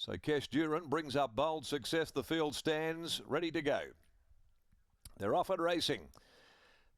So Kesh Duran brings up Bold Success. The field stands ready to go. They're off and racing.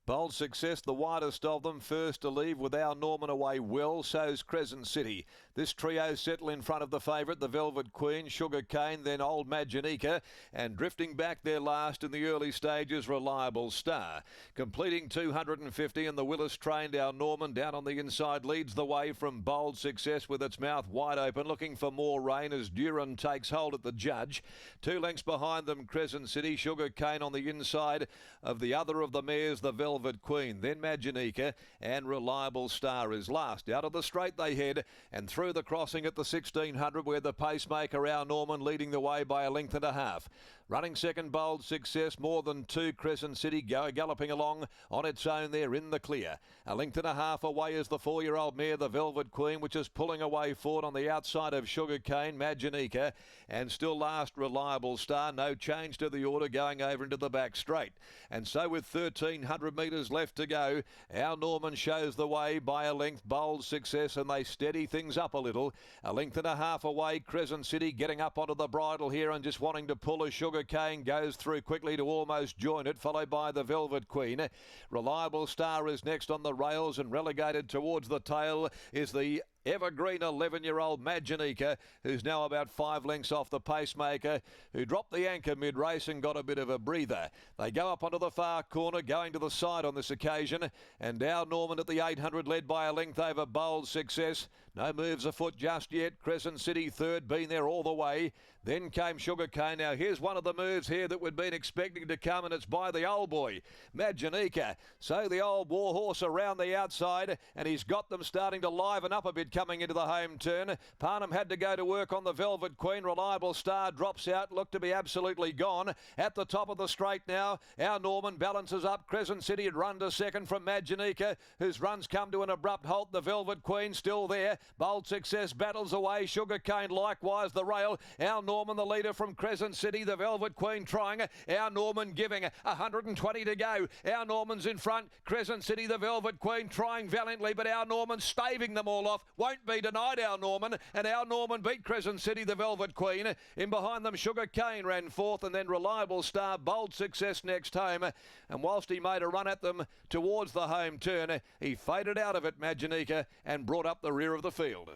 Bold Success, the widest of them, first to leave with our Norman away well, so's Crescent City. This trio settle in front of the favourite, the Velvet Queen, Sugar Cane, then Old Maginica, and drifting back their last in the early stages, Reliable Star. Completing 250 and the Willis trained, our Norman down on the inside leads the way from Bold Success with its mouth wide open, looking for more rain as Duran takes hold at the judge. 2 lengths behind them, Crescent City, Sugar Cane on the inside of the other of the mares, the Velvet Queen, then Maginica, and Reliable Star is last. Out of the straight they head and through the crossing at the 1600 where the pacemaker, our Norman, leading the way by a length and a half. Running second, Bold Success, more than 2, Crescent City galloping along on its own there in the clear. A length and a half away is the 4-year-old mare, the Velvet Queen, which is pulling away forward on the outside of Sugar Cane, Maginica, and still last, Reliable Star. No change to the order, going over into the back straight. And so with 1,300 metres left to go, our Norman shows the way by a length, Bold Success, and they steady things up a little. A length and a half away, Crescent City getting up onto the bridle here and just wanting to pull as Sugar Cane goes through quickly to almost join it, followed by the Velvet Queen. Reliable Star is next on the rails, and relegated towards the tail is the evergreen 11-year-old Maginica, who's now about 5 lengths off the pacemaker, who dropped the anchor mid-race and got a bit of a breather. They go up onto the far corner, going to the side on this occasion, and our Norman at the 800 led by a length over Bold Success. No moves afoot just yet. Crescent City third, been there all the way. Then came Sugar Cane. Now here's one of the moves here that we'd been expecting to come, and it's by the old boy, Maginica. So the old warhorse around the outside, and he's got them starting to liven up a bit coming into the home turn. Parnham had to go to work on the Velvet Queen. Reliable Star drops out, looked to be absolutely gone. At the top of the straight now, our Norman balances up. Crescent City had run to second from Maginica, whose runs come to an abrupt halt. The Velvet Queen still there. Bold Success battles away. Sugar Cane likewise the rail. Our Norman the leader from Crescent City. The Velvet Queen trying. Our Norman giving 120 to go. Our Norman's in front. Crescent City, the Velvet Queen trying valiantly, but our Norman staving them all off. Won't be denied, our Norman, and our Norman beat Crescent City, the Velvet Queen. In behind them, Sugar Cane ran fourth, and then Reliable Star, Bold Success next home. And whilst he made a run at them towards the home turn, he faded out of it, Maginica, and brought up the rear of the field.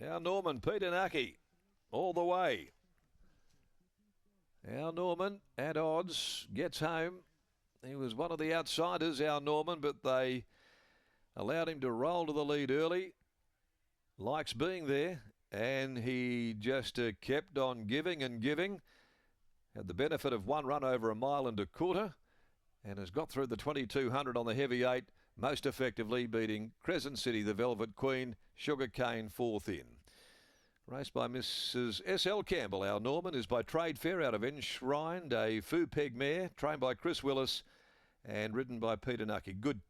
Our Norman, Peter Nucky, all the way. Our Norman, at odds, gets home. He was one of the outsiders, our Norman, but they allowed him to roll to the lead early. Likes being there, and he just kept on giving and giving. Had the benefit of one run over a mile and a quarter, and has got through the 2200 on the heavy 8, most effectively beating Crescent City, the Velvet Queen, Sugar Cane fourth in. Raced by Mrs. S.L. Campbell, our Norman is by Trade Fair out of Enshrined, a Foo Peg mare, trained by Chris Willis and ridden by Peter Nucky. Good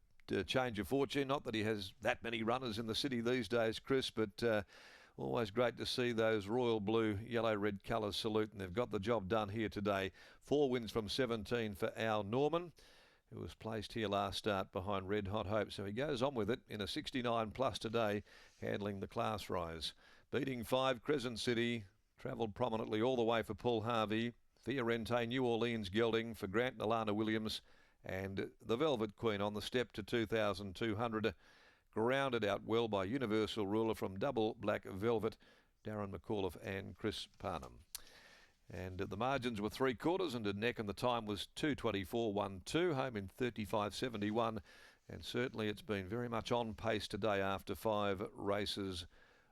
change of fortune, not that he has that many runners in the city these days, Chris, but always great to see those royal blue, yellow, red colours salute, and they've got the job done here today. 4 wins from 17 for our Norman, who was placed here last start behind Red Hot Hope, so he goes on with it in a 69 plus today, handling the class rise. Beating 5, Crescent City, travelled prominently all the way for Paul Harvey, Fiorente, New Orleans gelding for Grant and Alana Williams, and the Velvet Queen on the step to 2,200, grounded out well by Universal Ruler from Double Black Velvet, Darren McAuliffe and Chris Parnham. And the margins were 3/4 and a neck, and the time was 2:24.12, home in 35.71, and certainly it's been very much on pace today after 5 races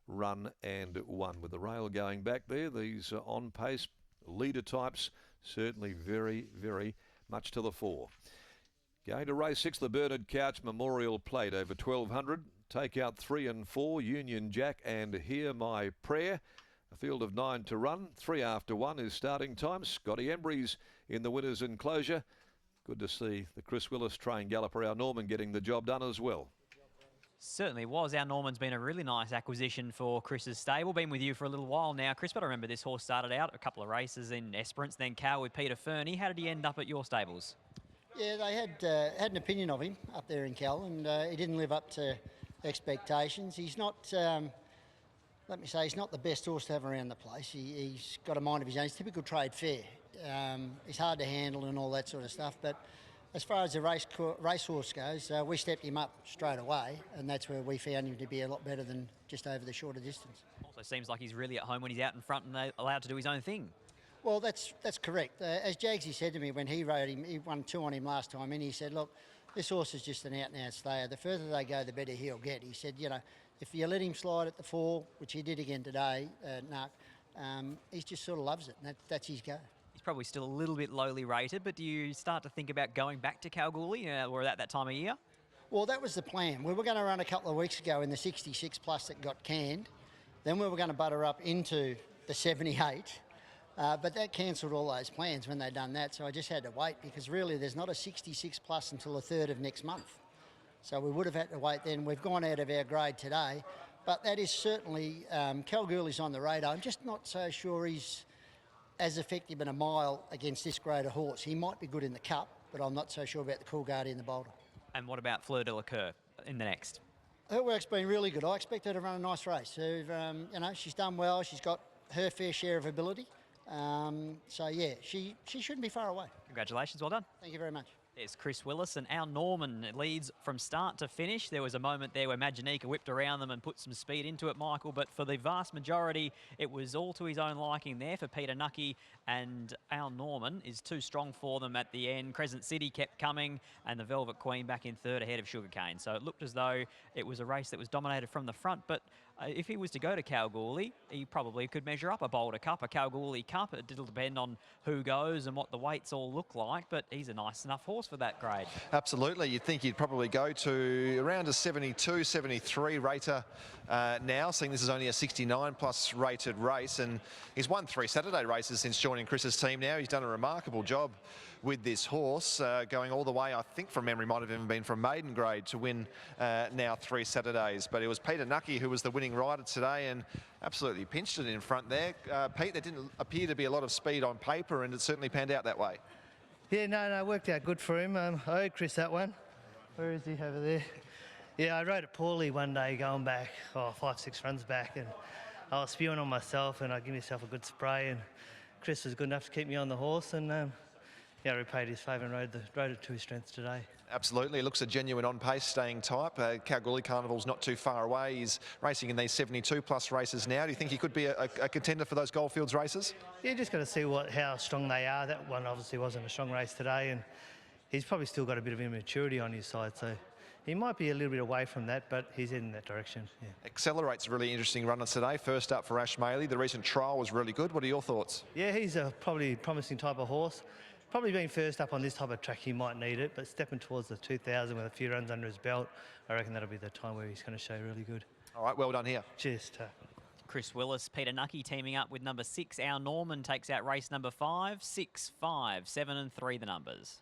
run and won. With the rail going back there, these on pace leader types certainly very, very much to the fore. Going to race 6, the Bernard Couch Memorial Plate over 1,200. Take out 3 and 4, Union Jack and Hear My Prayer. A field of 9 to run. 3 after 1 is starting time. Scotty Embry's in the winner's enclosure. Good to see the Chris Willis trained galloper, our Norman, getting the job done as well. Certainly was. Our Norman's been a really nice acquisition for Chris's stable. Been with you for a little while now, Chris, but I remember this horse started out a couple of races in Esperance, then Cow with Peter Fernie. How did he end up at your stables? Yeah, they had an opinion of him up there in Cal, and he didn't live up to expectations. He's not, let me say, he's not the best horse to have around the place. He's got a mind of his own. He's typical trade fair. He's hard to handle and all that sort of stuff. But as far as the racehorse goes, we stepped him up straight away, and that's where we found him to be a lot better than just over the shorter distance. Also seems like he's really at home when he's out in front and allowed to do his own thing. Well, that's correct. As Jagsy said to me when he rode him, he won 2 on him last time, and he said, look, this horse is just an out-and-out stayer. The further they go, the better he'll get. He said, you know, if you let him slide at the 4, which he did again today, he just sort of loves it, and that's his go. He's probably still a little bit lowly rated, but do you start to think about going back to Kalgoorlie? We're at that time of year. Well, that was the plan. We were going to run a couple of weeks ago in the 66 plus that got canned. Then we were going to butter up into the 78. But that cancelled all those plans when they'd done that, so I just had to wait because really there's not a 66 plus until the 3rd of next month. So we would have had to wait then. We've gone out of our grade today, but that is certainly, Kalgoorlie's on the radar. I'm just not so sure he's as effective in a mile against this grade of horse. He might be good in the Cup, but I'm not so sure about the Coolgardie in the Boulder. And what about Fleur de la Cour in the next? Her work's been really good. I expect her to run a nice race. So, you know, she's done well. She's got her fair share of ability. So, yeah, she shouldn't be far away. Congratulations, well done. Thank you very much. There's Chris Willis, and our Norman leads from start to finish. There was a moment there where Maginika whipped around them and put some speed into it, Michael, but for the vast majority, it was all to his own liking there for Peter Nucky, and our Norman is too strong for them at the end. Crescent City kept coming, and the Velvet Queen back in 3rd ahead of Sugarcane. So it looked as though it was a race that was dominated from the front, but if he was to go to Kalgoorlie, he probably could measure up a Boulder Cup, a Kalgoorlie Cup. It'll depend on who goes and what the weights all look like, but he's a nice enough horse for that grade. Absolutely. You'd think he'd probably go to around a 72, 73 rater now, seeing this is only a 69 plus rated race, and he's won 3 Saturday races since joining Chris's team now. He's done a remarkable job with this horse, going all the way, I think from memory, might have even been from maiden grade to win now 3 Saturdays. But it was Peter Nucky who was the winning rider today and absolutely pinched it in front there. Pete, there didn't appear to be a lot of speed on paper, and it certainly panned out that way. Yeah, no, it worked out good for him. I owed Chris that one. Where is he? Over there. Yeah, I rode it poorly one day going back, 5, 6 runs back, and I was spewing on myself, and I gave myself a good spray, and Chris was good enough to keep me on the horse, and yeah, repaid his favour and rode it to his strengths today. Absolutely, it looks a genuine on-pace staying type. Kalgoorlie Carnival's not too far away. He's racing in these 72-plus races now. Do you think he could be a contender for those Goldfields races? Yeah, just got to see how strong they are. That one obviously wasn't a strong race today, and he's probably still got a bit of immaturity on his side, so he might be a little bit away from that, but he's in that direction. Yeah. Accelerate's a really interesting runner today. First up for Ash Maley. The recent trial was really good. What are your thoughts? Yeah, he's a probably promising type of horse. Probably being first up on this type of track, he might need it, but stepping towards the 2000 with a few runs under his belt, I reckon that'll be the time where he's going to show really good. All right, well done here. Cheers. Chris Willis, Peter Nucky teaming up with number 6. Our Norman takes out race number 5, 6, 5, 7 and 3 the numbers.